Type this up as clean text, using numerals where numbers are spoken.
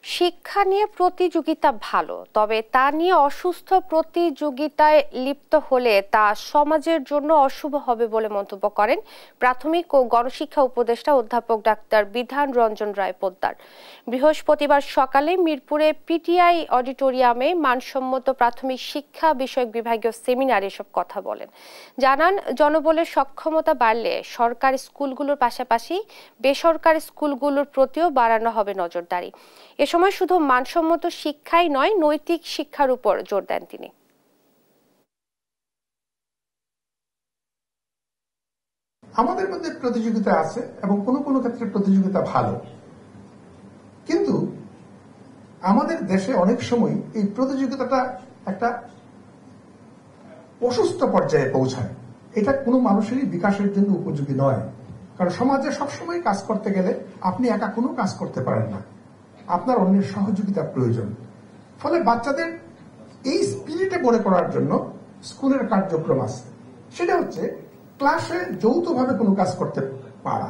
শিক্ষা নিয়ে প্রতিযোগিতা ভালো, তবে তা নিয়ে অসুস্থ প্রতিযোগিতায় লিপ্ত হলে তা সমাজের জন্য অশুভ হবে বলে মন্তব্য করেন প্রাথমিক ও গণশিক্ষা উপদেষ্টা অধ্যাপক ডাক্তার বিধান রঞ্জন রায় পোদ্দার। বৃহস্পতিবার সকালে মিরপুরে পিটিআই অডিটোরিয়ামে মানসম্মত প্রাথমিক শিক্ষা বিষয়ক বিভাগীয় সেমিনারে এসব কথা বলেন। জানান, জনবলের সক্ষমতা বাড়লে সরকারি স্কুলগুলোর পাশাপাশি বেসরকারি স্কুলগুলোর প্রতিও বাড়ানো হবে নজরদারি। এ সময় শুধু মানসম্মত শিক্ষাই নয়, নৈতিক শিক্ষার উপর জোর দেন তিনি। আমাদের মধ্যে প্রতিযোগিতা আছে এবং কোনো কোনো ক্ষেত্রে প্রতিযোগিতা ভালো, কিন্তু আমাদের দেশে অনেক সময় এই প্রতিযোগিতাটা একটা অসুস্থ পর্যায়ে পৌঁছায়। এটা কোনো মানুষেরই বিকাশের জন্য উপযোগী নয়, কারণ সমাজে সবসময় কাজ করতে গেলে আপনি একা কোনো কাজ করতে পারেন না, আপনার অন্যের সহযোগিতা প্রয়োজন। ফলে বাচ্চাদের এই স্পিরিটে মনে করার জন্য স্কুলের কার্যক্রম আছে, সেটা হচ্ছে ক্লাসে যৌথভাবে কোনো কাজ করতে পারা।